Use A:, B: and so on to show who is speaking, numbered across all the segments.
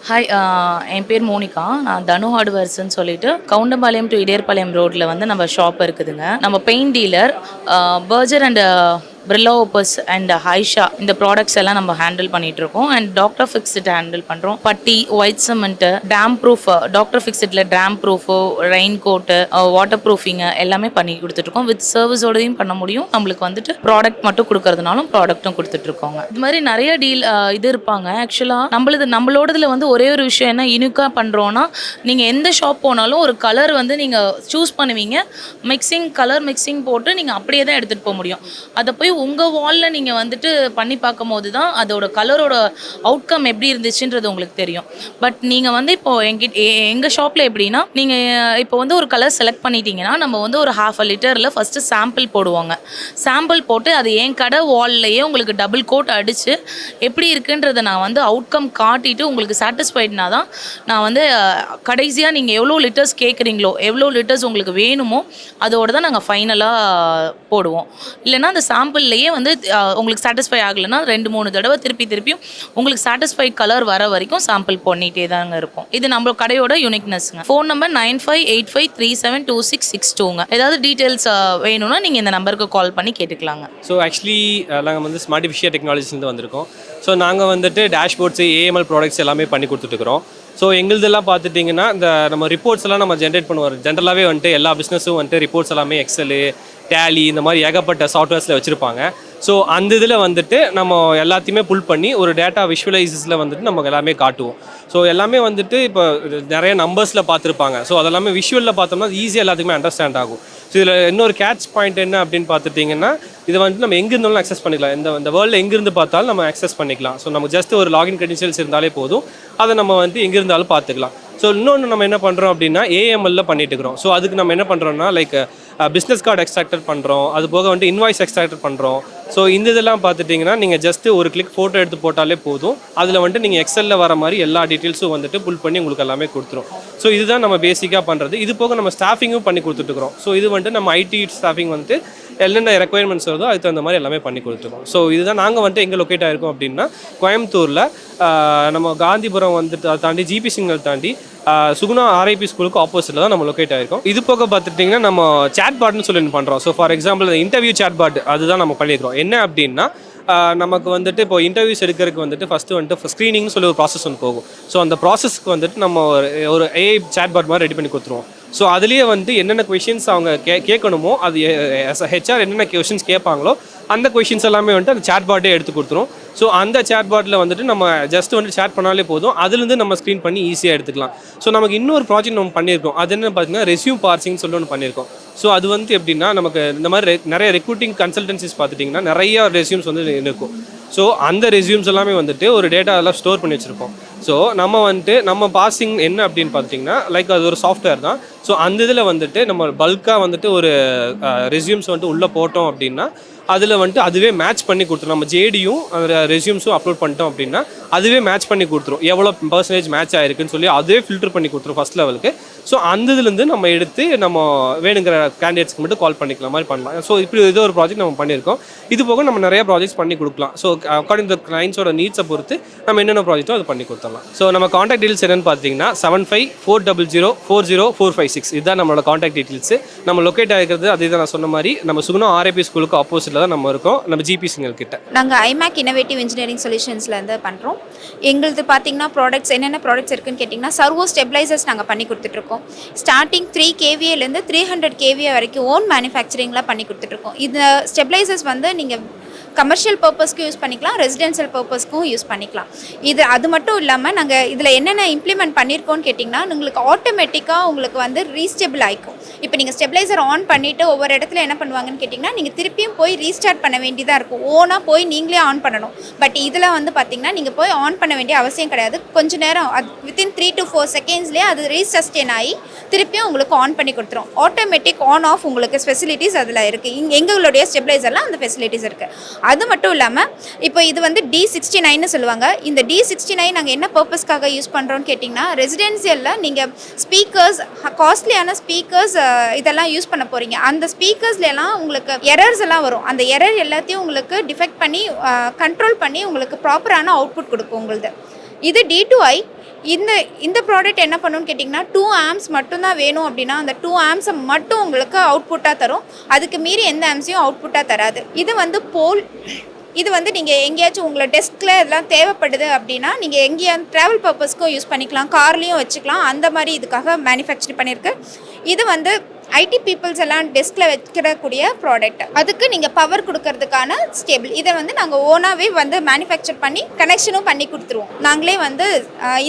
A: Hi, என் பேர் Monica. நான் தனு ஹார்ட்வேர்ஸ்ன்னு சொல்லிட்டு கவுண்டம்பாளையம் டு இடையர்பாளையம் ரோட்டில் வந்து நம்ம ஷாப் இருக்குதுங்க. நம்ம paint dealer Berger and Birla opus and ஹைஷா இந்த ப்ராடக்ட்ஸ் எல்லாம் நம்ம ஹேண்டில் பண்ணிட்டு இருக்கோம். அண்ட் டாக்டர் ஃபிக்ஸ்ட் ஹேண்டில் பண்ணுறோம். Putty, white cement, damp proof, doctor ஃபிக்ஸ்டில் damp proof, rain coat, waterproofing எல்லாமே பண்ணி கொடுத்துட்ருக்கோம். வித் சர்வீஸோடையும் பண்ண முடியும். நம்மளுக்கு வந்துட்டு ப்ராடக்ட் மட்டும் கொடுக்கறதுனாலும் ப்ராடக்ட்டும் கொடுத்துட்ருக்கோங்க. இது மாதிரி நிறைய டீல் இது இருப்பாங்க. ஆக்சுவலாக நம்மளோடதுல வந்து ஒரே ஒரு விஷயம் என்ன யூனிக்காக பண்ணுறோன்னா, நீங்கள் எந்த ஷாப் போனாலும் ஒரு கலர் வந்து நீங்கள் சூஸ் பண்ணுவீங்க. கலர் மிக்சிங் போட்டு நீங்கள் அப்படியே தான் எடுத்துகிட்டு போக முடியும். அதை போய் உங்கள் வாலில் நீங்கள் வந்துட்டு பண்ணி பார்க்கும்போது தான் அதோட கலரோட அவுட்கம் எப்படி இருந்துச்சுன்றது உங்களுக்கு தெரியும். பட் நீங்கள் வந்து இப்போது எங்கள் ஷாப்பில் எப்படின்னா, நீங்கள் இப்போ வந்து ஒரு கலர் செலக்ட் பண்ணிட்டீங்கன்னா நம்ம வந்து ஒரு ½ லிட்டரில் ஃபஸ்ட்டு சாம்பிள் போடுவாங்க. சாம்பிள் போட்டு அது என் கடை வால்லையே உங்களுக்கு டபுள் கோட் அடித்து எப்படி இருக்குன்றதை நான் வந்து அவுட்கம் காட்டிட்டு உங்களுக்கு சாட்டிஸ்ஃபைட்னா தான் நான் வந்து கடைசியாக நீங்கள் எவ்வளோ லிட்டர்ஸ் கேட்குறீங்களோ, எவ்வளோ லிட்டர்ஸ் உங்களுக்கு வேணுமோ அதோடு தான் நாங்கள் ஃபைனலாக போடுவோம். இல்லைனா அந்த சாம்பிள்லேயே வந்து உங்களுக்கு சாட்டிஸ்ஃபை ஆகலைன்னா 2-3 தடவை திருப்பியும் உங்களுக்கு சாட்டிஸ்ஃபைட் கலர் வர வரைக்கும் சாம்பிள் பண்ணிகிட்டே தாங்க இருக்கும். இது நம்ம கடையோட யூனிக்னஸ்ங்க. Phone number 9585372662ங்க. ஏதாவது டீட்டெயில்ஸ் வேணும்னா நீங்கள் இந்த நம்பருக்கு கால் பண்ணி கேட்டுக்கலாங்க.
B: ஸோ ஆக்சுவலி நாங்கள் வந்து ஸ்மார்ட்டிஃபிஷியல் டெக்னாலஜிஸ்லேருந்து வந்திருக்கோம். ஸோ நாங்கள் வந்துட்டு டேஷ்போர்ட்ஸு, ஏஎம்எல் ப்ராடக்ட்ஸ் எல்லாமே பண்ணி கொடுத்துட்ருக்குறோம். ஸோ எங்களுதெல்லாம் பார்த்துட்டிங்கன்னா இந்த நம்ம ரிப்போர்ட்ஸ் எல்லாம் நம்ம ஜென்ரேட் பண்ணுவோம். ஜென்ரலாகவே வந்துட்டு எல்லா பிஸ்னஸும் வந்துட்டு ரிப்போர்ட்ஸ் எல்லாமே எக்ஸலு, டேலி இந்த மாதிரி ஏகப்பட்ட சாஃப்ட்வேர்ஸில் வச்சுருப்பாங்க. ஸோ அந்த இதில் வந்துட்டு நம்ம எல்லாத்தையுமே புல் பண்ணி ஒரு டேட்டா விஷுவலைசஸில் வந்துட்டு நமக்கு எல்லாமே காட்டுவோம். ஸோ எல்லாமே வந்துட்டு இப்போ நிறைய நம்பர்ஸில் பார்த்துருப்பாங்க. ஸோ அதெல்லாமே விஷுவலில் பார்த்தோம்னா ஈஸியாக எல்லாத்துக்குமே அண்டர்ஸ்டாண்ட் ஆகும். ஸோ இதில் இன்னொரு கேட்ச் பாயிண்ட் என்ன அப்படின்னு பார்த்துட்டிங்கன்னா, இதை வந்துட்டு நம்ம எங்கே இருந்தாலும் அக்சஸ் பண்ணிக்கலாம். இந்த வேர்ல்டில் எங்கேருந்து பார்த்தாலும் நம்ம அக்சஸ் பண்ணிக்கலாம். ஸோ நமக்கு ஜஸ்ட் ஒரு லாகின் கிரெடென்ஷியல்ஸ் இருந்தாலே போதும், அதை நம்ம வந்து எங்கே இருந்தாலும் பார்த்துக்கலாம். ஸோ இன்னொன்று நம்ம என்ன பண்ணுறோம் அப்படின்னா ஏஎம்எல்ல பண்ணிட்டு இருக்கிறோம். ஸோ அதுக்கு நம்ம என்ன பண்ணுறோம்னா லைக் பிஸ்னஸ் கார்டு எக்ஸ்ட்ராக்டர் பண்ணுறோம். அது போக வந்துட்டு இன்வாய்ஸ் எக்ஸ்ட்ராக்டர் பண்ணுறோம். ஸோ இந்த இதெல்லாம் பார்த்துட்டிங்கன்னா நீங்கள் ஜஸ்ட்டு ஒரு கிளிக் ஃபோட்டோ எடுத்து போட்டாலே போதும். அதில் வந்துட்டு நீங்கள் எக்ஸலில் வர மாதிரி எல்லா டீட்டெயில்ஸும் வந்துட்டு புல் பண்ணி உங்களுக்கு எல்லாமே கொடுத்துரும். ஸோ இதுதான் நம்ம பேசிக்காக பண்ணுறது. இது போக நம்ம ஸ்டாஃபிங்கும் பண்ணி கொடுத்துட்டுருக்கோம். ஸோ இது வந்துட்டு நம்ம ஐடி ஸ்டாஃபிங் வந்துட்டு என்னென்ன ரெக்குயர்மெண்ட்ஸ் வருதோ அதுக்கு தகுந்த மாதிரி எல்லாமே பண்ணி கொடுத்துருக்கோம். ஸோ இதுதான் நாங்கள் வந்துட்டு எங்கே லொக்கேட் ஆகிருக்கோம் அப்படின்னா, கோயம்புத்தூரில் நம்ம காந்திபுரம் வந்துட்டு அதை தாண்டி ஜிபி சிக்னல் தாண்டி சுகுணா ஆர்ஐபி ஸ்கூலுக்கு ஆப்போசிட்டில் தான் நம்ம லொக்கேட் ஆகிருக்கோம். இது போக பார்த்துட்டிங்கன்னா நம்ம சேட் பாட்னு சொல்லி பண்ணுறோம். So for example interview chat bot அதுதான் நம்ம பண்ணியிருக்கிறோம். என்ன அப்படின்னா, நமக்கு வந்துட்டு இப்போ இன்டர்வியூஸ் எடுக்கிறதுக்கு வந்துட்டு ஃபஸ்ட்டு வந்துட்டு ஸ்க்ரீனிங்னு சொல்லி ஒரு ப்ராசஸ் ஒன்று போகும். ஸோ அந்த ப்ராசஸ்க்கு வந்துட்டு நம்ம ஒரு ஏஐ சேட் பாட் மாதிரி ரெடி பண்ணி கொடுத்துருவோம். ஸோ அதுலேயே வந்துட்டு என்னென்ன கொஷின்ஸ் அவங்க கேட்கணுமோ, அது ஹெச்ஆர் என்னென்ன கொஷின்ஸ் கேட்பாங்களோ அந்த கொஷின்ஸ் எல்லாமே வந்துட்டு அந்த சேட் பாட்டே எடுத்து கொடுத்துரும். ஸோ அந்த சேட் பாட்டில் வந்துட்டு நம்ம ஜஸ்ட் வந்துட்டு சேட் பண்ணாலே போதும், அதுலேருந்து நம்ம ஸ்க்ரீன் பண்ணி ஈஸியாக எடுத்துக்கலாம். ஸோ நமக்கு இன்னொரு ப்ராஜெக்ட் நம்ம பண்ணியிருக்கோம். அது என்ன பார்த்தீங்கன்னா ரெஸ்யூம் பார்சிங்னு சொல்லி ஒன்று பண்ணியிருக்கோம். ஸோ அது வந்து எப்படின்னா, நமக்கு இந்த மாதிரி நிறைய ரெக்ரூட்டிங் கன்சல்டன்சிஸ் பார்த்துட்டிங்கன்னா நிறைய ரெஸ்யூம்ஸ் வந்து இருக்கும். ஸோ அந்த ரெஸ்யூம்ஸ் எல்லாமே வந்துட்டு ஒரு டேட்டா எல்லாம் ஸ்டோர் பண்ணி வச்சுருப்போம். ஸோ நம்ம வந்துட்டு நம்ம பாசிங் என்ன அப்படின்னு பார்த்திங்கன்னா லைக் அது ஒரு சாஃப்ட்வேர் தான். ஸோ அந்த இதில் வந்துட்டு நம்ம பல்காக வந்துட்டு ஒரு ரெஸ்யூம்ஸ் வந்துட்டு உள்ளே போட்டோம் அப்படின்னா அதில் வந்துட்டு அதுவே மேட்ச் பண்ணி கொடுத்துரும். நம்ம ஜேடியும் அந்த ரெஸ்யூம்ஸும் அப்லோட் பண்ணிட்டோம் அப்படின்னா அதுவே மேட்ச் பண்ணி கொடுத்துரும். எவ்வளோ பர்சன்டேஜ் மேட்ச் ஆகிருக்குன்னு சொல்லி அதுவே ஃபில்டர் பண்ணி கொடுத்துரும் ஃபஸ்ட் லெவலுக்கு. ஸோ அந்த இதுலேருந்து நம்ம எடுத்து நம்ம வேணுங்கிற கேண்டிடேட்ஸ்க்கு மட்டும் கால் பண்ணிக்கலாம் மாதிரி பண்ணலாம். ஸோ இப்படி இது ஒரு ப்ராஜெக்ட் நம்ம பண்ணியிருக்கோம். இது போக நம்ம நிறைய ப்ராஜெக்ட்ஸ் பண்ணி கொடுக்கலாம். ஸோ அக்கார்டிங் டு கிளைண்ட்ஸோட நீட்ஸை பொறுத்து நம்ம என்னென்ன ப்ராஜெக்ட்டோ அது பண்ணி கொடுத்துடலாம். ஸோ நம்ம காண்டாக்ட் டீட்டெயில்ஸ் என்னென்னு பார்த்தீங்கன்னா 75400406 இதுதான் நம்மளோட காண்டாக்ட் டீட்டெயில்ஸ். நம்ம லொக்கேட் ஆகிருக்கிறது அதே தான் நான் சொன்ன மாதிரி நம்ம சுகுணா ஆர்ஐபி ஸ்கூலுக்கு ஆப்போசிட்டில் தான் நம்ம இருக்கோம், நம்ம ஜிபி சிக்னல் கிட்ட.
C: நாங்கள் ஐமேக் இன்னோவேட்டிவ் இன்ஜினியரிங் சொல்யூஷன்ஸ்லேருந்து பண்ணுறோம். எங்களுக்கு பார்த்தீங்கன்னா ப்ராடக்ட்ஸ் என்னென்ன ப்ராடக்ட்ஸ் இருக்குன்னு கேட்டிங்கன்னா, சர்வோ ஸ்டெபிளைசர்ஸ் நாங்கள் பண்ணி கொடுத்துட்ருக்கோம். ஸ்டார்டிங் 3 kVA லேருந்து 300 kVA வரைக்கும் ஓன் மேனுஃபேக்சரிங்லாம் பண்ணி கொடுத்துட்ருக்கோம். இந்த ஸ்டெபிளைசர்ஸ் வந்து நீங்கள் கமர்ஷியல் பர்பஸ்க்கும் யூஸ் பண்ணிக்கலாம், ரெசிடென்ஷியல் பர்பஸ்க்கும் யூஸ் பண்ணிக்கலாம். அது மட்டும் இல்லாமல் நாங்கள் இதில் என்னென்ன இம்ப்ளிமெண்ட் பண்ணியிருக்கோன்னு கேட்டிங்கன்னா, உங்களுக்கு ஆட்டோமேட்டிக்காக உங்களுக்கு வந்து ரீஸ்டெபிள் ஆகிக்கும். இப்போ நீங்கள் ஸ்டெபிளைசர் ஆன் பண்ணிவிட்டு ஒவ்வொரு இடத்துல என்ன பண்ணுவாங்கன்னு கேட்டிங்கன்னா, நீங்கள் திருப்பியும் போய் ரீஸ்டார்ட் பண்ண வேண்டியதாக இருக்கும். ஓனாக போய் நீங்களே ஆன் பண்ணணும். பட் இதில் வந்து பார்த்திங்கன்னா நீங்கள் போய் ஆன் பண்ண வேண்டிய அவசியம் கிடையாது. கொஞ்சம் நேரம் அது வித்தின் 3 to 4 செகண்ட்ஸ்லேயே அது ரீசஸ்டெயின் ஆகி திருப்பியும் உங்களுக்கு ஆன் பண்ணி கொடுத்துரும். ஆட்டோமேட்டிக் ஆன் ஆஃப் உங்களுக்கு ஃபெசிலிட்டிஸ் அதில் இருக்குது. எங்களுடைய ஸ்டெபிளைசர்லாம் அந்த ஃபெசிலிட்டிஸ் இருக்குது. அது மட்டும் இல்லாமல் இப்போ இது வந்து D69 சொல்லுவாங்க. இந்த D69 நாங்கள் என்ன பர்பஸ்க்காக யூஸ் பண்ணுறோன்னு கேட்டிங்கன்னா, ரெசிடென்சியலில் நீங்கள் ஸ்பீக்கர்ஸ், காஸ்ட்லியான ஸ்பீக்கர்ஸ் இதெல்லாம் யூஸ் பண்ண போகிறீங்க. அந்த ஸ்பீக்கர்ஸ்லாம் உங்களுக்கு எரர்ஸ் எல்லாம் வரும். அந்த எரர் எல்லாத்தையும் உங்களுக்கு டிஃபெக்ட் பண்ணி கண்ட்ரோல் பண்ணி உங்களுக்கு ப்ராப்பரான அவுட்புட் கொடுக்கும் உங்களுது. இது D2i. இந்த ப்ராடக்ட் என்ன பண்ணுன்னு கேட்டிங்கன்னா 2 ஆம்ஸ் மட்டும்தான் வேணும் அப்படின்னா அந்த 2 ஆம்ஸை மட்டும் உங்களுக்கு அவுட்புட்டாக தரும். அதுக்கு மீறி எந்த ஆம்ஸையும் அவுட்புட்டாக தராது. இது வந்து போல். இது வந்து நீங்கள் எங்கேயாச்சும் உங்களை டெஸ்கில் இதெல்லாம் தேவைப்படுது அப்படின்னா நீங்கள் எங்கேயாவது ட்ராவல் பர்பஸ்க்கும் யூஸ் பண்ணிக்கலாம், கார்லேயும் வச்சுக்கலாம். அந்த மாதிரி இதுக்காக மேனுஃபேக்சர் பண்ணியிருக்கு. இது வந்து ஐடி பீப்புள்ஸ் எல்லாம் டெஸ்கில் வைக்கிறக்கூடிய ப்ராடக்ட். அதுக்கு நீங்கள் பவர் கொடுக்கறதுக்கான ஸ்டேபிள். இதை வந்து நாங்கள் ஓனாகவே வந்து மேனுஃபேக்சர் பண்ணி கனெக்ஷனும் பண்ணி கொடுத்துருவோம். நாங்களே வந்து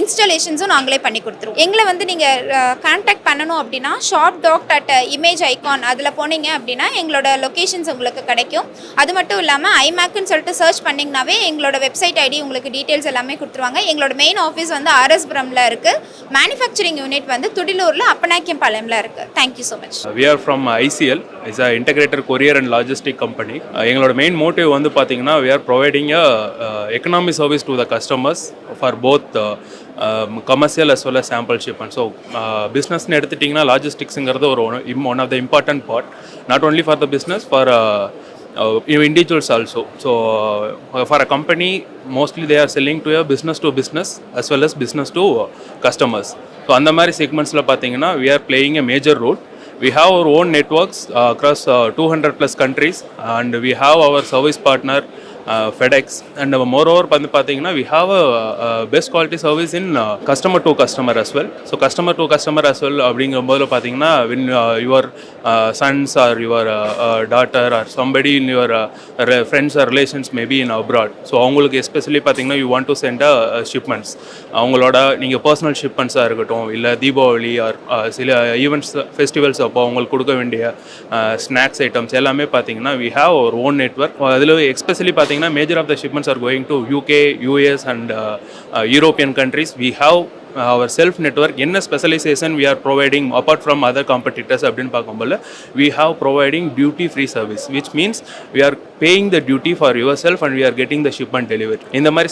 C: இன்ஸ்டாலேஷன்ஸும் நாங்களே பண்ணி கொடுத்துருவோம். எங்களை வந்து நீங்கள் கான்டாக்ட் பண்ணணும் அப்படின்னா shop.image icon அதில் போனீங்க அப்படின்னா எங்களோட லொக்கேஷன்ஸ் உங்களுக்கு கிடைக்கும். அது மட்டும் இல்லாமல் ஐமேக்குன்னு சொல்லிட்டு சர்ச் பண்ணிங்கனாவே எங்களோட வெப்சைட் ஐடி உங்களுக்கு டீட்டெயில்ஸ் எல்லாமே கொடுத்துருவாங்க. எங்களோட மெயின் ஆஃபீஸ் வந்து RS-புரமில் இருக்குது. மேனுஃபேக்சரிங் யூனிட் வந்து துடிலூரில் அப்பநாயக்கம்பாளையம்ல இருக்குது. Thank you so much.
D: We are from ICL. It's an integrated courier and logistic company. எங்களோட மெயின் மோட்டிவ் வந்து பார்த்தீங்கன்னா we are providing a economy service to the customers for both commercial as well as sample shipment. So businessன்னு எடுத்துட்டிங்கன்னா லாஜிஸ்டிக்ஸுங்கிறது one of the important part, not only for the business, for individuals also. So for a company, mostly they are selling to a business to business as well as business to customers. So அந்த மாதிரி செக்மெண்ட்ஸில் பார்த்தீங்கன்னா we are playing a major role. We have our own networks across 200 plus countries, and we have our service partner FedEx, and moreover வந்து பார்த்தீங்கன்னா we have a best quality service in customer to customer as well. So customer to customer as well அப்படிங்கும்போது பார்த்தீங்கன்னா when your sons or your daughter or somebody in your friends or relations may be in abroad, so அவங்களுக்கு especially பார்த்தீங்கன்னா you want to send a shipments, அவங்களோட நீங்கள் personal ஷிப்மெண்ட்ஸாக இருக்கட்டும், இல்லை Deepavali R சில events festivals அப்போ அவங்களுக்கு கொடுக்க வேண்டிய ஸ்நாக்ஸ் ஐட்டம்ஸ் எல்லாமே பார்த்தீங்கன்னா we have our own network. அதில் எஸ்பெஷலி பார்த்தீங்கன்னா major of the shipments are going to UK, US and European countries. We have our self network. என்ன specialization we are providing apart from other competitors அப்படின்னு பார்க்கும்போது we have providing duty free service, which means we are paying the duty for yourself and we are getting the shipment delivered. இந்த மாதிரி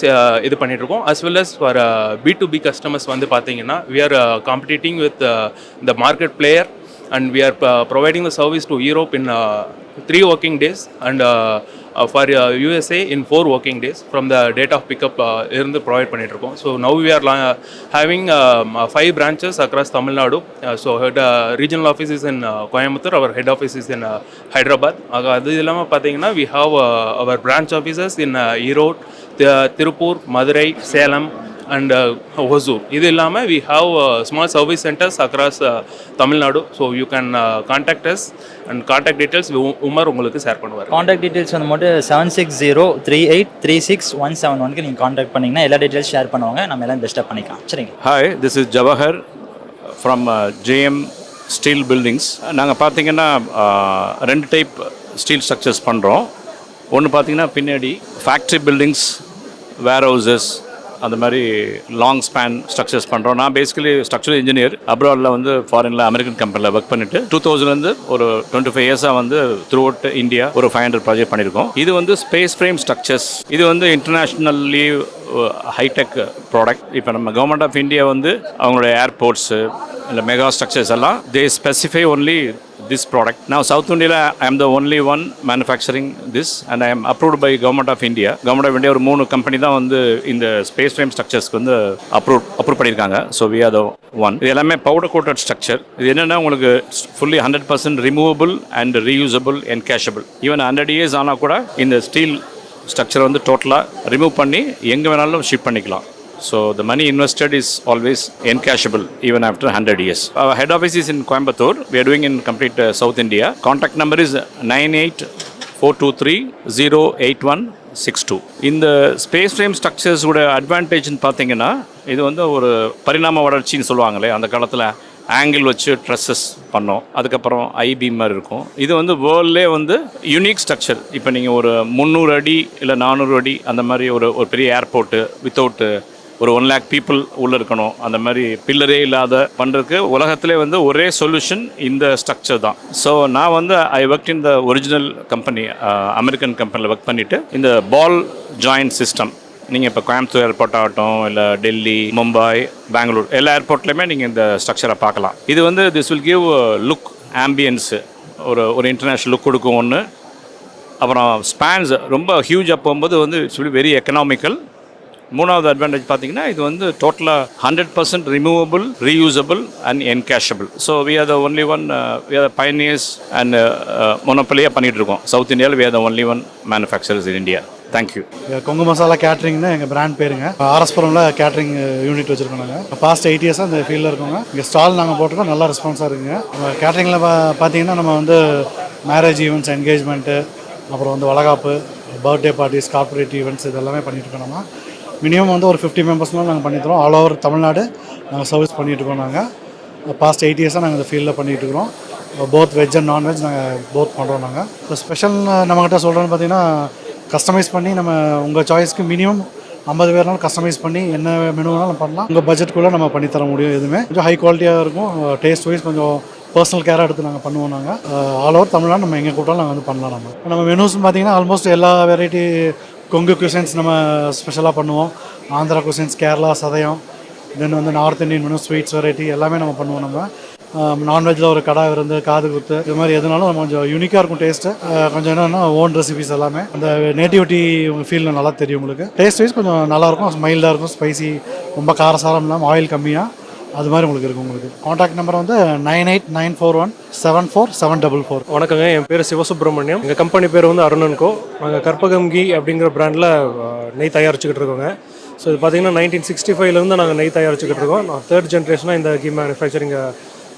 D: இது பண்ணிட்டு இருக்கோம். as well as for B2B customers வந்து பார்த்தீங்கன்னா we are competing with the market player, and we are providing the service to Europe in 3 working days, and for USA in 4 working days from the date of pickup இருந்து provide பண்ணிட்டு இருக்கோம். So now we are having 5 branches across Tamil Nadu. So regional office is in Coimbatore, our head office is in Hyderabad. அது இல்லாமல் பார்த்தீங்கன்னா we have our branch offices in Erode, Tirupur, Madurai, Salem and Hosur. இது இல்லாமல் we have small service centers across Tamil Nadu. So you can contact us, and contact details Umar உங்களுக்கு share பண்ணுவார்.
E: Contact details வந்து மட்டும் 7603836171க்கு நீங்கள் contact பண்ணிங்கன்னா எல்லா details share பண்ணுவாங்க. நம்ம எல்லாம் பெஸ்ட்டாக பண்ணிக்கலாம். சரிங்க.
F: Hi, this is Jawahar from JM steel buildings. நாங்கள் பார்த்தீங்கன்னா 2 டைப் ஸ்டீல் ஸ்ட்ரக்சர்ஸ் பண்ணுறோம். ஒன்று பார்த்தீங்கன்னா பின்னாடி ஃபேக்ட்ரி பில்டிங்ஸ், வேர் ஹவுசஸ், அந்த மாதிரி லாங் ஸ்பேன் ஸ்ட்ரக்சர்ஸ் பண்ணுறோம். நான் பேசிக்கலி ஸ்ட்ரக்சரல் இன்ஜினியர். அப்ராடில் வந்து ஃபாரினில் அமெரிக்கன் கம்பெனியில் ஒர்க் பண்ணிட்டு 2000 ஒரு 25 இயர்ஸாக வந்து த்ரூ அவுட் இந்தியா ஒரு 500 ப்ராஜெக்ட் பண்ணியிருக்கோம். இது வந்து ஸ்பேஸ் ஃப்ரேம் ஸ்ட்ரக்சர்ஸ். இது வந்து இன்டர்நேஷ்னல்லி ஹைடெக் ப்ராடக்ட். இப்போ நம்ம கவர்மெண்ட் ஆஃப் இந்தியா வந்து அவங்களோட ஏர்போர்ட்ஸு இல்லை மெகா ஸ்ட்ரக்சர்ஸ் எல்லாம் they specify only this product. Now South India I am the only one manufacturing this, and I am approved by Government of India. Government of India ஒரு 3 company தான் வந்து இந்த space frame ஸ்ட்ரக்சர்ஸ்க்கு வந்து approve பண்ணியிருக்காங்க. So we are the one. இது எல்லாமே powder coated structure. இது என்னென்னா உங்களுக்கு fully 100% removable and reusable and cashable. Even 100 years ஆனால் கூட இந்த ஸ்டீல் ஸ்ட்ரக்சரை வந்து டோட்டலாக ரிமூவ் பண்ணி எங்கே வேணாலும் ஷிப் பண்ணிக்கலாம். So the money invested is always encashable even after 100 years. Our head office is in Coimbatore. We are doing in complete South India. Contact number is 9842308162. இந்த ஸ்பேஸ் ஃப்ரேம் ஸ்ட்ரக்சர்ஸ் உடைய அட்வான்டேஜ்னு பார்த்தீங்கன்னா இது வந்து ஒரு பரிணாம வளர்ச்சின்னு சொல்லுவாங்களே, அந்த காலத்தில் ஆங்கிள் வச்சு ட்ரெஸ்ஸஸ் பண்ணோம். அதுக்கப்புறம் ஐபீம் மாதிரி இருக்கும். இது வந்து வேர்ல்ட்லே வந்து யூனிக் ஸ்ட்ரக்சர். இப்போ நீங்கள் ஒரு 300 அடி இல்லை 400 அடி அந்த மாதிரி ஒரு பெரிய ஏர்போர்ட்டு வித்தவுட் ஒரு 1 lakh people உள்ளே இருக்கணும், அந்த மாதிரி பில்லரே இல்லாத பண்ணுறதுக்கு உலகத்திலே வந்து ஒரே சொல்யூஷன் இந்த ஸ்ட்ரக்சர் தான். ஸோ நான் வந்து I work in the original company, American கம்பெனியில் ஒர்க் பண்ணிவிட்டு இந்த பால் ஜாயின்ட் சிஸ்டம் நீங்கள் இப்போ கோயம்புத்தூர் ஏர்போர்ட் ஆகட்டும், இல்லை டெல்லி, மும்பை, பெங்களூர் எல்லா ஏர்போர்ட்லேயுமே நீங்கள் இந்த ஸ்ட்ரக்சரை பார்க்கலாம். இது வந்து this will give look, ambience, ஒரு இன்டர்நேஷ்னல் லுக் கொடுக்கும் ஒன்று. அப்புறம் ஸ்பேன்ஸ் ரொம்ப ஹியூஜாக போகும்போது வந்து இட்ஸ் வில் வெரி எக்கனாமிக்கல். மூணாவது அட்வான்டேஜ் பார்த்தீங்கன்னா இது வந்து டோட்டலாக 100% removable, reusable and encashable. So we are the only one, we are pioneers and மொனோப்பலியாக பண்ணிகிட்டு இருக்கோம். சவுத் இந்தியாவில் we are the only one manufacturers in India. Thank you.
G: Kongu Masala கேட்ரிங்னு எங்கள் பிராண்ட் பேருங்க. ஆர்எஸ்புரமில் கேட்ரிங் யூனிட் வச்சுருக்கோம் நாங்கள். பாஸ்ட் 8 இயர்ஸாக இந்த ஃபீல்டில் இருக்கோங்க. இங்கே ஸ்டால் நாங்கள் போட்டிருக்கோம், நல்லா ரெஸ்பான்ஸாக இருக்குங்க. கேட்ரிங்கில் பார்த்தீங்கன்னா நம்ம வந்து மேரேஜ் ஈவெண்ட்ஸ், என்கேஜ்மெண்ட்டு, அப்புறம் வந்து வளகாப்பு, பர்த்டே பார்ட்டிஸ், கார்பரேட் ஈவெண்ட்ஸ் இது எல்லாமே பண்ணிகிட்டு இருக்கோம். நம்ம மினிமம் வந்து ஒரு 50 மெம்பர்ஸ்னாலும் நாங்கள் பண்ணித்தரோம். ஆல் ஓவர் தமிழ்நாடு நாங்கள் சர்வீஸ் பண்ணிகிட்டு இருக்கோம். நாங்கள் பாஸ்ட் 8 இயர்ஸாக நாங்கள் இந்த ஃபீல்டில் பண்ணிகிட்டு இருக்கிறோம். போத் வெஜ் அண்ட் நான்வெஜ் நாங்கள் போத் பண்ணுறோம். நாங்கள் இப்போ ஸ்பெஷல் நம்மக்கிட்ட சொல்கிறோன்னு பார்த்தீங்கன்னா கஸ்டமைஸ் பண்ணி நம்ம உங்கள் சாய்ஸ்க்கு மினிமம் 50 பேர்னாலும் கஸ்டமைஸ் பண்ணி என்ன மெனு வேணாலும் பண்ணலாம். உங்கள் பட்ஜெட்டுக்குள்ளே நம்ம பண்ணித்தர முடியும். எதுவுமே கொஞ்சம் ஹை குவாலிட்டியாக இருக்கும். டேஸ்ட் வைஸ் கொஞ்சம் பர்சனல் கேராக எடுத்து நாங்கள் பண்ணுவோம். நாங்கள் ஆல் ஓவர் தமிழ்நாடு நம்ம எங்கே கூட்டாலும் நாங்கள் வந்து பண்ணலாம். நம்ம மெனூஸ்னு பார்த்தீங்கன்னா ஆல்மோஸ்ட் எல்லா வெரைட்டி கொங்கு குசின்ஸ் நம்ம ஸ்பெஷலாக பண்ணுவோம். ஆந்திரா குசின்ஸ், கேரளா, சதயம், தென் வந்து north Indian menu, sweets variety எல்லாமே நம்ம பண்ணுவோம். நம்ம நான்வெஜ்ஜில் ஒரு கடை விருந்து, காது குத்து, இது மாதிரி எதுனாலும் நம்ம கொஞ்சம் யூனிக்காக இருக்கும் டேஸ்ட்டு. கொஞ்சம் என்னென்னா ஓன் ரெசிபிஸ் எல்லாமே அந்த நேட்டிவிட்டி உங்கள் ஃபீல்டில் நல்லா தெரியும் உங்களுக்கு. டேஸ்ட் வைஸ் கொஞ்சம் நல்லாயிருக்கும், மைல்டாக இருக்கும், ஸ்பைசி, ரொம்ப காரசாரம் இல்லாமல், ஆயில் கம்மியாக, அது மாதிரி உங்களுக்கு இருக்கும். உங்களுக்கு காண்டாக்ட் நம்பர் வந்து 9894174744.
B: வணக்கங்க, என் பேர் சிவசுப்ரமணியம். எங்கள் கம்பெனி பேர் வந்து அருணன்கோ. நாங்கள் கற்பகம் கீ அப்படிங்கிற பிராண்டில் நெய் தயாரிச்சுக்கிட்டு இருக்கோங்க. ஸோ இது பார்த்தீங்கன்னா 1965 நாங்கள் நெய் தயாரிச்சுக்கிட்டு இருக்கோம். நான் 3rd ஜென்ரேஷனாக இந்த கீ மேனுஃபேக்சரிங்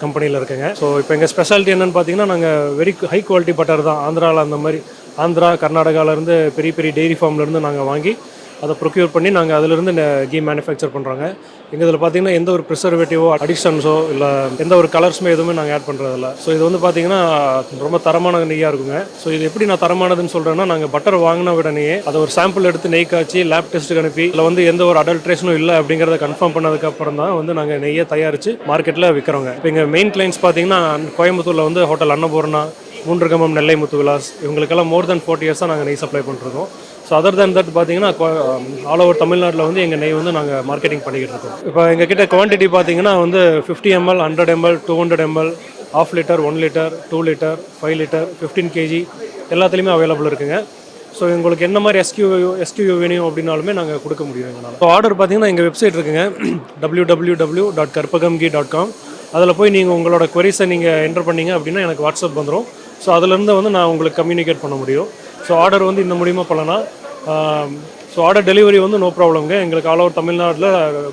B: கம்பெனியில் இருக்குங்க. ஸோ இப்போ எங்கள் ஸ்பெஷாலிட்டி என்னென்னு பார்த்தீங்கன்னா நாங்கள் வெரி ஹை குவாலிட்டி பட்டர் தான். ஆந்திராவில் அந்த மாதிரி ஆந்திரா, கர்நாடகாவிலேருந்து பெரிய பெரிய டெய்ரி ஃபார்ம்லேருந்து நாங்கள் வாங்கி அதை ப்ரொக்யூர் பண்ணி நாங்கள் அதிலிருந்து கீ மேனுஃபேக்சர் பண்ணுறாங்க. எங்கள் இதில் பார்த்தீங்கன்னா எந்த ஒரு ப்ரிசர்வேட்டிவோ, அடிக்ஷன்ஸோ இல்லை எந்த ஒரு கலர்ஸுமே எதுவுமே நாங்கள் ஆட் பண்ணுறதில்ல. ஸோ இது வந்து பார்த்தீங்கன்னா ரொம்ப தரமான நெய்யாக இருக்குங்க. ஸோ இது எப்படி நான் தரமானதுன்னு சொல்கிறேன்னா, நாங்கள் பட்டர் வாங்கின உடனே அதை ஒரு சாம்பிள் எடுத்து நெய் காய்ச்சி லேப் டெஸ்ட்டுக்கு அனுப்பி அதில் வந்து எந்த ஒரு அடல்ட்ரேஷனும் இல்லை அப்படிங்கிறத கன்ஃபார்ம் பண்ணதுக்கப்புறம் தான் வந்து நாங்கள் நெய்யை தயாரித்து மார்க்கெட்டில் விற்கிறோங்க. இப்போ எங்கள் மெயின் கிளைண்ட்ஸ் பார்த்தீங்கன்னா கோயம்புத்தூரில் வந்து ஹோட்டல் அன்னபூர்ணா, 3 கம்பம், நெல்லை முத்து விலாஸ், இவங்களுக்கெல்லாம் மோர் தென் 40 இயர்ஸாக நாங்கள் நெய் சப்ளை பண்ணிருக்கோம். ஸோ அதர் தேன் தட் பார்த்தீங்கன்னா ஆல் ஓவர் தமிழ்நாட்டில் வந்து எங்கள் நெய் வந்து நாங்கள் மார்க்கெட்டிங் பண்ணிக்கிட்டு இருக்கோம். இப்போ எங்கள் கிட்ட குவான்டிட்டி பார்த்தீங்கன்னா வந்து 50 ml, 100 ml, 200 ml, 1/2 litre, 1 litre, 2 litre, 5 litre, 15 kg எல்லாத்துலேயுமே அவைலபிள் இருக்குங்க. ஸோ உங்களுக்கு என்ன மாதிரி எஸ்கியூ வேணும் அப்படின்னாலுமே நாங்கள் கொடுக்க முடியும் எங்களால். ஸோ ஆர்டர் பார்த்தீங்கன்னா எங்கள் வெப்சைட் இருக்குங்க, www.karpagamghee.com. அதில் போய் நீங்கள் உங்களோட queries-ஐ நீங்கள் என்டர் பண்ணீங்க அப்படின்னா எனக்கு வாட்ஸ்அப் வந்துடும். ஸோ அதிலேருந்து வந்து நான் உங்களுக்கு கம்யூனிகேட் பண்ண முடியும். ஸோ ஆர்டர் வந்து இந்த மூலியமாக பண்ணலாம். ஸோ ஆர்டர் டெலிவரி வந்து நோ ப்ராப்ளம்ங்க. எங்களுக்கு ஆல் ஓவர் தமிழ்நாட்டில்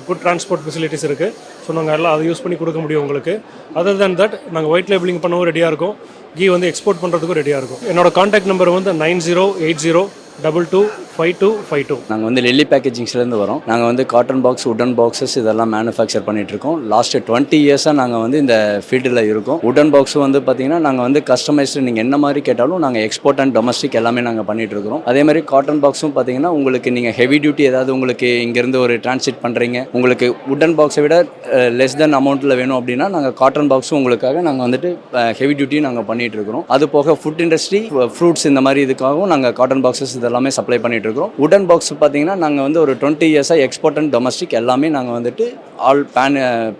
B: குட் டிரான்ஸ்போர்ட் ஃபெசிலிட்டிஸ் இருக்குது. ஸோ நாங்கள் எல்லாம் அதை யூஸ் பண்ணி கொடுக்க முடியும் உங்களுக்கு. அதர் தேன் தட் நாங்கள் ஒயிட் லேபிளிங் பண்ணவும் ரெடியாக இருக்கும். கீ வந்து எக்ஸ்போர்ட் பண்ணுறதுக்கும் ரெடியாக இருக்கும். என்னோட காண்டாக்ட் நம்பர் வந்து 9080225252.
H: நாங்கள் வந்து லெல்லி பேக்கேஜிங்ஸ்லேருந்து வரோம். நாங்கள் வந்து காட்டன் பாக்ஸ், உடன் பாக்ஸஸ் இதெல்லாம் மேனுஃபேக்சர் பண்ணிகிட்ருக்கோம். லாஸ்ட்டு 20 இயர்ஸாக நாங்கள் வந்து இந்த ஃபீல்டில் இருக்கோம். உடன் பாக்ஸும் வந்து பார்த்திங்கன்னா நாங்கள் வந்து கஸ்டமைஸ்டு நீங்கள் என்ன மாதிரி கேட்டாலும் நாங்கள் எக்ஸ்போர்ட் அண்ட் டொமஸ்டிக் எல்லாமே நாங்கள் பண்ணிகிட்ருக்கிறோம். அதே மாதிரி காட்டன் பாக்ஸும் பார்த்திங்கன்னா உங்களுக்கு நீங்கள் ஹெவி டியூட்டி ஏதாவது உங்களுக்கு இங்கேருந்து ஒரு டிரான்ஸ்லேட் பண்ணுறீங்க, உங்களுக்கு உடன் பாக்ஸை விட லெஸ் தென் அமௌண்ட்டில் வேணும் அப்படின்னா நாங்கள் காட்டன் பாக்ஸும் உங்களுக்காக நாங்கள் வந்துட்டு ஹெவி டியூட்டியும் நாங்கள் பண்ணிகிட்ருக்கிறோம். அது போக ஃபுட் இண்டஸ்ட்ரி, ஃப்ரூட்ஸ் இந்த மாதிரி இதுக்காகவும் நாங்கள் காட்டன் பாக்ஸஸ் இதெல்லாமே சப்ளை பண்ணிகிட்ருக்கோம். உடன் பாக்ஸ் பார்த்தீங்கன்னா நாங்கள் வந்து ஒரு 20 இயர்ஸாக எக்ஸ்போர்ட் அண்ட் டொமஸ்டிக் எல்லாமே நாங்கள் வந்துட்டு ஆல்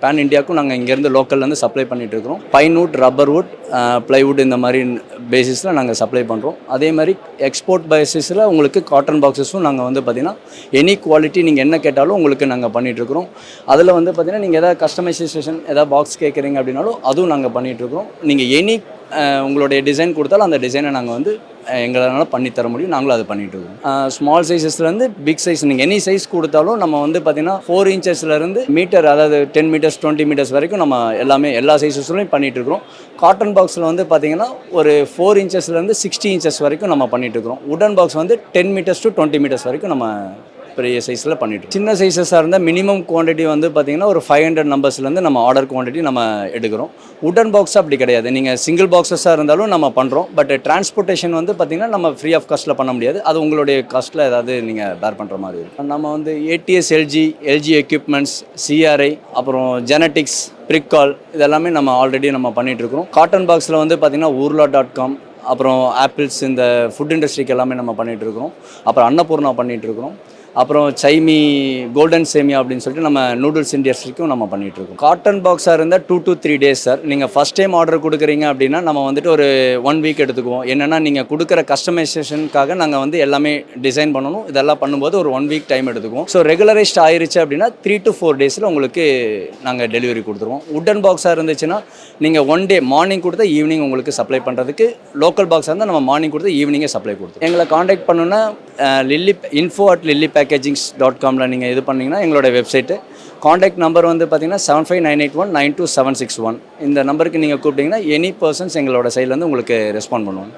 H: பேன் இண்டியாவுக்கும் நாங்கள் இங்கேருந்து லோக்கல்லேருந்து சப்ளை பண்ணிகிட்டு இருக்கிறோம். பைன்வுட், ரப்பர் வுட், ப்ளைவுட் இந்த மாதிரி பேசிஸில் நாங்கள் சப்ளை பண்ணுறோம். அதே மாதிரி எக்ஸ்போர்ட் பேசிஸில் உங்களுக்கு காட்டன் பாக்ஸஸும் நாங்கள் வந்து பார்த்திங்கன்னா எனி குவாலிட்டி நீங்கள் என்ன கேட்டாலும் உங்களுக்கு நாங்கள் பண்ணிகிட்ருக்குறோம். அதில் வந்து பார்த்திங்கன்னா நீங்கள் எதாவது கஸ்டமைசேஷன் ஏதாவது பாக்ஸ் கேட்குறீங்க அப்படின்னாலும் அதுவும் நாங்கள் பண்ணிகிட்ருக்குறோம். நீங்கள் எனி உங்களுடைய டிசைன் கொடுத்தாலும் அந்த டிசைனை நாங்கள் வந்து எங்களால் பண்ணித்தர முடியும். நாங்களும் அதை பண்ணிகிட்ருக்கோம். ஸ்மால் சைஸஸ்லேருந்து பிக் சைஸ் நீங்கள் எனி சைஸ் கொடுத்தாலும் நம்ம வந்து பார்த்திங்கன்னா 4 இன்ச்சஸ்லேருந்து மீட்டர், அதாவது 10 மீட்டர்ஸ் 20 மீட்டர்ஸ் வரைக்கும் நம்ம எல்லா சைஸஸ்லையும் பண்ணிகிட்ருக்குறோம். காட்டன் பாக்ஸில் வந்து பார்த்திங்கன்னா ஒரு 4 இன்ச்சஸ்லேருந்து 60 இன்ச்சஸ் வரைக்கும் நம்ம பண்ணிகிட்ருக்குறோம். உடன் பாக்ஸ் வந்து 10 மீட்டர்ஸ் டு 20 மீட்டர்ஸ் வரைக்கும் நம்ம பெரிய சைஸில் பண்ணிவிட்டு. சின்ன சைஸஸாக இருந்தால் மினிமம் குவான்டிட்டி வந்து பார்த்திங்கன்னா ஒரு 500 நம்பர்ஸ்லேருந்து நம்ம ஆர்டர் குவான்டிட்டி நம்ம எடுக்கிறோம். உடன் பாக்ஸ் அப்படி கிடையாது. நீங்கள் சிங்கிள் பாக்ஸஸாக இருந்தாலும் நம்ம பண்ணுறோம். பட் டிரான்ஸ்போர்ட்டேஷன் வந்து பார்த்திங்கன்னா நம்ம ஃப்ரீ ஆஃப் காஸ்ட்டில் பண்ண முடியாது. அது உங்களுடைய காஸ்ட்டில் ஏதாவது நீங்கள் பேர் பண்ணுற மாதிரி இருக்கும். நம்ம வந்து ATS, எல்ஜி எக்யூப்மெண்ட்ஸ், CRI, அப்புறம் ஜெனட்டிக்ஸ், பிரிக்கால் இதெல்லாமே நம்ம ஆல்ரெடி நம்ம பண்ணிகிட்ருக்கிறோம். காட்டன் பாக்ஸில் வந்து பார்த்திங்கன்னா urla.com, அப்புறம் ஆப்பிள்ஸ், இந்த ஃபுட் இண்டஸ்ட்ரிக்கு எல்லாமே நம்ம பண்ணிகிட்ருக்கிறோம். அப்புறம் அன்னபூர்ணா பண்ணிகிட்ருக்கிறோம். அப்புறம் சைமி கோல்டன் சேமியா அப்படின்னு சொல்லிட்டு நம்ம நூடுல்ஸ் இண்டஸ்ட்ரிக்கும் நம்ம பண்ணிகிட்ருக்கோம். காட்டன் பாக்ஸாக இருந்தால் 2 to 3 days சார். நீங்கள் ஃபஸ்ட் டைம் ஆர்டர் கொடுக்குறீங்க அப்படின்னா நம்ம வந்துட்டு ஒரு 1 week எடுத்துக்குவோம். என்னென்னா நீங்கள் கொடுக்குற கஸ்டமைசேஷனுக்காக நாங்கள் வந்து எல்லாமே டிசைன் பண்ணணும். இதெல்லாம் பண்ணும்போது ஒரு 1 week டைம் எடுத்துக்குவோம். ஸோ ரெகுலரைஸ்ட் ஆயிருச்சு அப்படின்னா 3 to 4 days உங்களுக்கு நாங்கள் டெலிவரி கொடுத்துருவோம். உட்டன் பாக்ஸாக இருந்துச்சுன்னா நீங்கள் 1 day மார்னிங் கொடுத்தா ஈவினிங் உங்களுக்கு சப்ளை பண்ணுறதுக்கு, லோக்கல் பாக்ஸாக இருந்தால் நம்ம மார்னிங் கொடுத்தா ஈவினிங்கே சப்ளை கொடுத்துருவோம். எங்களை காண்டாக்ட் பண்ணணுன்னா info@lillypackagingscom நீங்கள் இது பண்ணிங்கன்னா எங்களோட வெப்சைட்டு. காண்டாக்ட் நம்பர் வந்து பார்த்தீங்கன்னா 75981927761. இந்த நம்பருக்கு நீங்கள் கூப்பிட்டீங்கன்னா எனி பர்சன்ஸ் எங்களோட சைட்லேருந்து உங்களுக்கு ரெஸ்பாண்ட் பண்ணுவோம்.